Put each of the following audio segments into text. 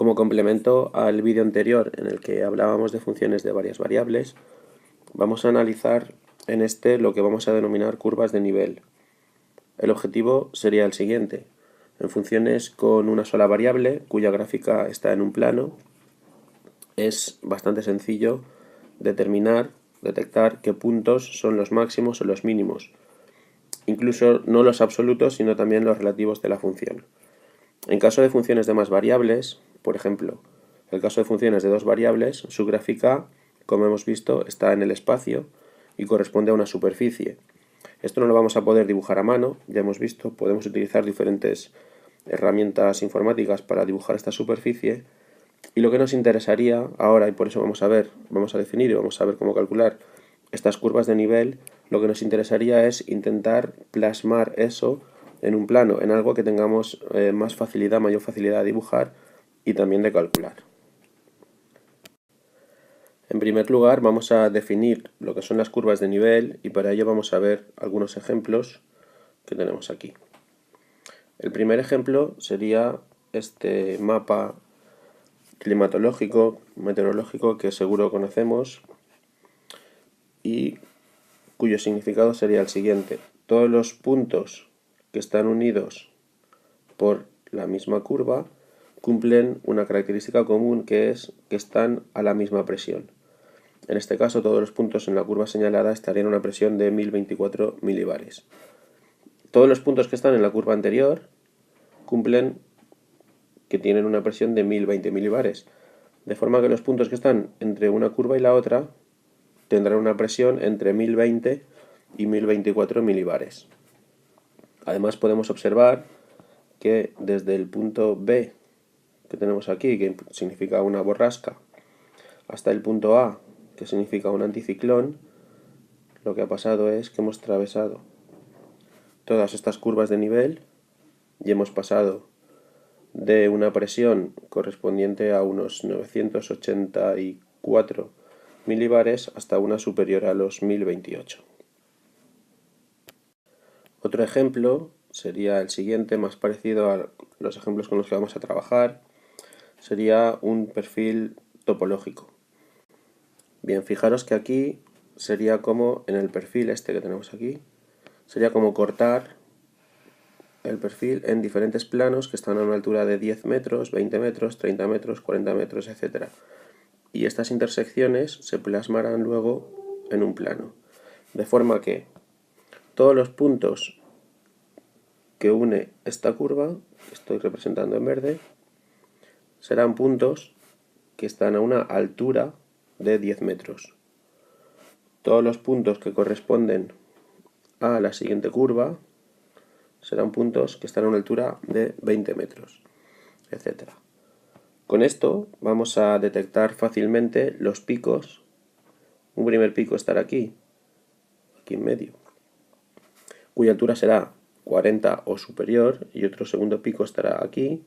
Como complemento al vídeo anterior en el que hablábamos de funciones de varias variables, vamos a analizar en este lo que vamos a denominar curvas de nivel. El objetivo sería el siguiente. En funciones con una sola variable, cuya gráfica está en un plano, es bastante sencillo detectar qué puntos son los máximos o los mínimos, incluso no los absolutos, sino también los relativos de la función. En caso de funciones de más variables, por ejemplo, el caso de funciones de dos variables, su gráfica, como hemos visto, está en el espacio y corresponde a una superficie. Esto no lo vamos a poder dibujar a mano, ya hemos visto, podemos utilizar diferentes herramientas informáticas para dibujar esta superficie, y lo que nos interesaría ahora, y por eso vamos a definir y vamos a ver cómo calcular estas curvas de nivel, lo que nos interesaría es intentar plasmar eso en un plano, en algo que tengamos mayor facilidad de dibujar y también de calcular. En primer lugar, vamos a definir lo que son las curvas de nivel y para ello vamos a ver algunos ejemplos que tenemos aquí. El primer ejemplo sería este mapa climatológico, meteorológico, que seguro conocemos y cuyo significado sería el siguiente. Todos los puntos que están unidos por la misma curva cumplen una característica común, que es que están a la misma presión. En este caso, todos los puntos en la curva señalada estarían a una presión de 1024 milibares. Todos los puntos que están en la curva anterior cumplen que tienen una presión de 1020 milibares, de forma que los puntos que están entre una curva y la otra tendrán una presión entre 1020 y 1024 milibares. Además, podemos observar que desde el punto B que tenemos aquí, que significa una borrasca, hasta el punto A, que significa un anticiclón, lo que ha pasado es que hemos atravesado todas estas curvas de nivel y hemos pasado de una presión correspondiente a unos 984 milibares hasta una superior a los 1028. Otro ejemplo sería el siguiente, más parecido a los ejemplos con los que vamos a trabajar, sería un perfil topológico. Bien, fijaros que aquí sería como en el perfil este que tenemos aquí, sería como cortar el perfil en diferentes planos que están a una altura de 10 metros, 20 metros, 30 metros, 40 metros, etc. Y estas intersecciones se plasmarán luego en un plano. De forma que todos los puntos que une esta curva, que estoy representando en verde, serán puntos que están a una altura de 10 metros. Todos los puntos que corresponden a la siguiente curva serán puntos que están a una altura de 20 metros, etc. Con esto vamos a detectar fácilmente los picos. Un primer pico estará aquí en medio, cuya altura será 40 o superior, y otro segundo pico estará aquí,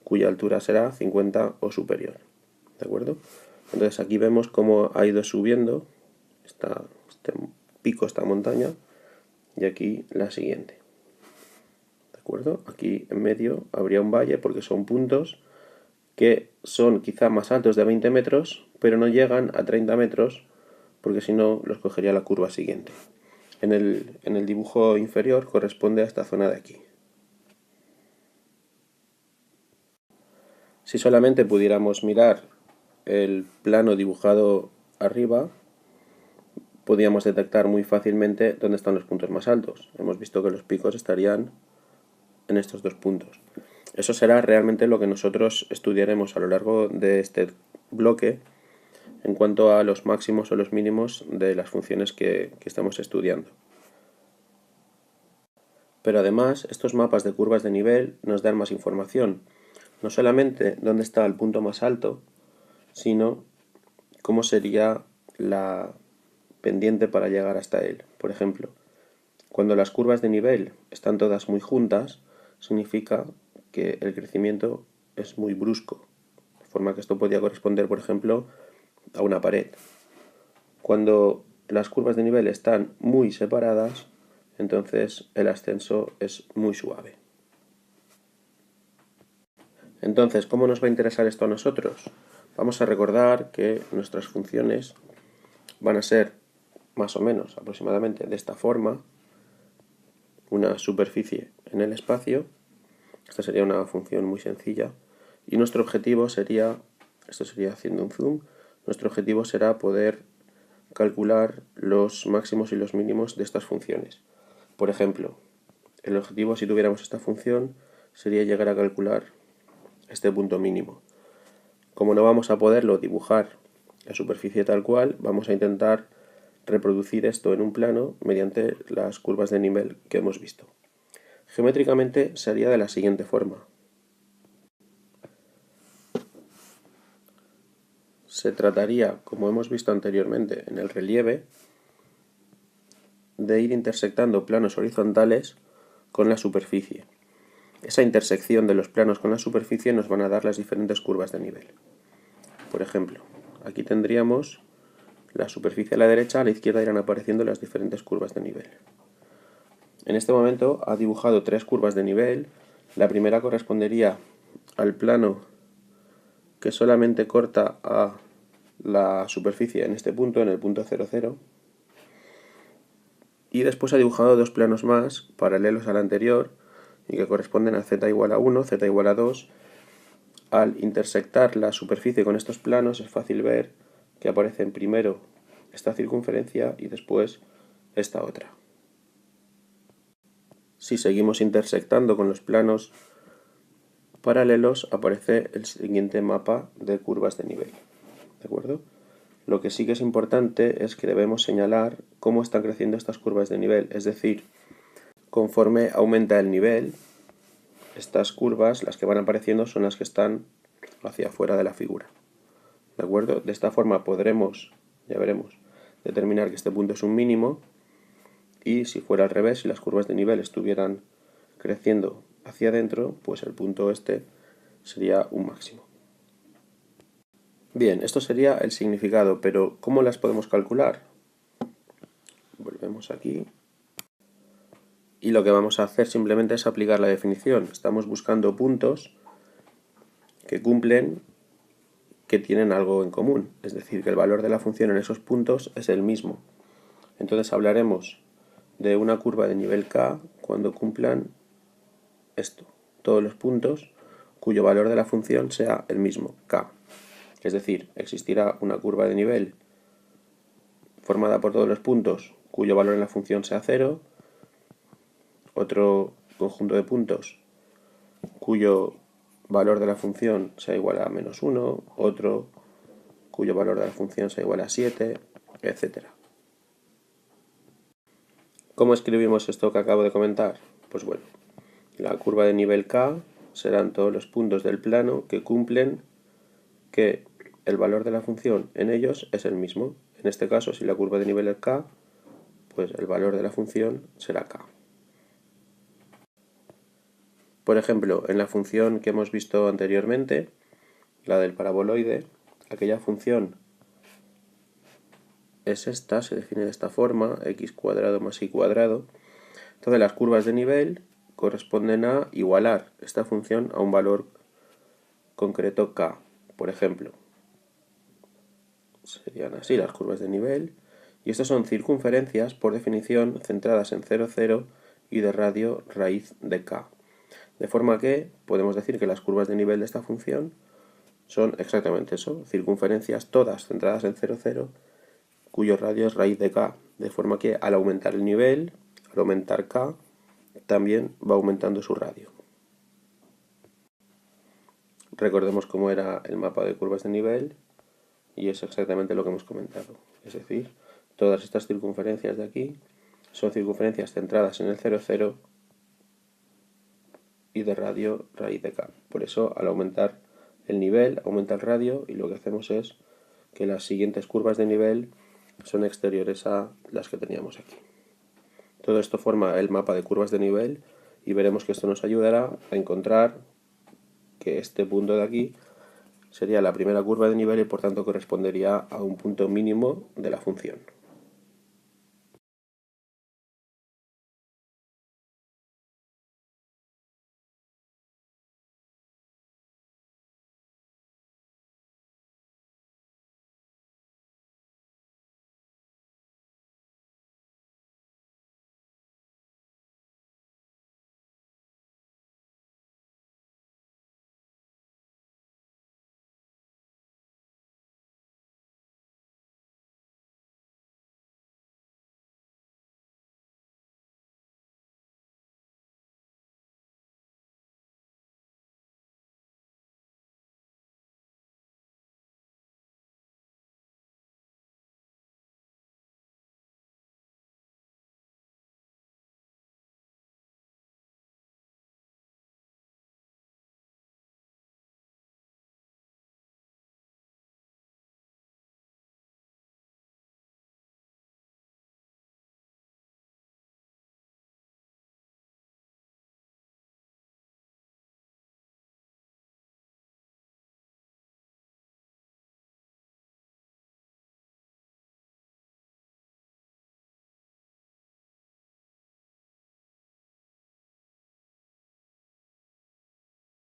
cuya altura será 50 o superior. ¿De acuerdo? Entonces aquí vemos cómo ha ido subiendo este pico, esta montaña, y aquí la siguiente. ¿De acuerdo? Aquí en medio habría un valle porque son puntos que son quizá más altos de 20 metros, pero no llegan a 30 metros, porque si no los cogería la curva siguiente. En el dibujo inferior corresponde a esta zona de aquí. Si solamente pudiéramos mirar el plano dibujado arriba, podríamos detectar muy fácilmente dónde están los puntos más altos. Hemos visto que los picos estarían en estos dos puntos. Eso será realmente lo que nosotros estudiaremos a lo largo de este bloque en cuanto a los máximos o los mínimos de las funciones que estamos estudiando. Pero además, estos mapas de curvas de nivel nos dan más información. No solamente dónde está el punto más alto, sino cómo sería la pendiente para llegar hasta él. Por ejemplo, cuando las curvas de nivel están todas muy juntas, significa que el crecimiento es muy brusco, de forma que esto podría corresponder, por ejemplo, a una pared. Cuando las curvas de nivel están muy separadas, entonces el ascenso es muy suave. Entonces, ¿cómo nos va a interesar esto a nosotros? Vamos a recordar que nuestras funciones van a ser más o menos aproximadamente de esta forma, una superficie en el espacio. Esta sería una función muy sencilla y nuestro objetivo sería, esto sería haciendo un zoom, nuestro objetivo será poder calcular los máximos y los mínimos de estas funciones. Por ejemplo, el objetivo, si tuviéramos esta función, sería llegar a calcular este punto mínimo. Como no vamos a poderlo dibujar la superficie tal cual, vamos a intentar reproducir esto en un plano mediante las curvas de nivel que hemos visto. Geométricamente se haría de la siguiente forma. Se trataría, como hemos visto anteriormente en el relieve, de ir intersectando planos horizontales con la superficie. Esa intersección de los planos con la superficie nos van a dar las diferentes curvas de nivel. Por ejemplo, aquí tendríamos la superficie a la derecha, a la izquierda irán apareciendo las diferentes curvas de nivel. En este momento ha dibujado 3 curvas de nivel. La primera correspondería al plano que solamente corta a la superficie en este punto, en el punto 0, 0. Y después ha dibujado 2 planos más, paralelos al anterior, y que corresponden a z igual a 1, z igual a 2. Al intersectar la superficie con estos planos es fácil ver que aparecen primero esta circunferencia y después esta otra. Si seguimos intersectando con los planos paralelos, aparece el siguiente mapa de curvas de nivel. ¿De acuerdo? Lo que sí que es importante es que debemos señalar cómo están creciendo estas curvas de nivel, es decir, conforme aumenta el nivel, estas curvas, las que van apareciendo, son las que están hacia afuera de la figura. ¿De acuerdo? De esta forma podremos, ya veremos, determinar que este punto es un mínimo, y si fuera al revés, si las curvas de nivel estuvieran creciendo hacia adentro, pues el punto este sería un máximo. Bien, esto sería el significado, pero ¿cómo las podemos calcular? Volvemos aquí. Y lo que vamos a hacer simplemente es aplicar la definición. Estamos buscando puntos que cumplen, que tienen algo en común. Es decir, que el valor de la función en esos puntos es el mismo. Entonces hablaremos de una curva de nivel k cuando cumplan esto. Todos los puntos cuyo valor de la función sea el mismo, k. Es decir, existirá una curva de nivel formada por todos los puntos cuyo valor en la función sea 0, otro conjunto de puntos cuyo valor de la función sea igual a menos 1, otro cuyo valor de la función sea igual a 7, etc. ¿Cómo escribimos esto que acabo de comentar? Pues bueno, la curva de nivel k serán todos los puntos del plano que cumplen que el valor de la función en ellos es el mismo. En este caso, si la curva de nivel es k, pues el valor de la función será k. Por ejemplo, en la función que hemos visto anteriormente, la del paraboloide, aquella función es esta, se define de esta forma, x cuadrado más y cuadrado. Entonces las curvas de nivel corresponden a igualar esta función a un valor concreto k. Por ejemplo, serían así las curvas de nivel, y estas son circunferencias por definición centradas en 0, 0 y de radio raíz de k. De forma que podemos decir que las curvas de nivel de esta función son exactamente eso, circunferencias todas centradas en 0, 0, cuyo radio es raíz de k. De forma que al aumentar el nivel, al aumentar k, también va aumentando su radio. Recordemos cómo era el mapa de curvas de nivel y es exactamente lo que hemos comentado. Es decir, todas estas circunferencias de aquí son circunferencias centradas en el 0, 0 y de radio raíz de k. Por eso, al aumentar el nivel, aumenta el radio y lo que hacemos es que las siguientes curvas de nivel son exteriores a las que teníamos aquí. Todo esto forma el mapa de curvas de nivel y veremos que esto nos ayudará a encontrar que este punto de aquí sería la primera curva de nivel y por tanto correspondería a un punto mínimo de la función.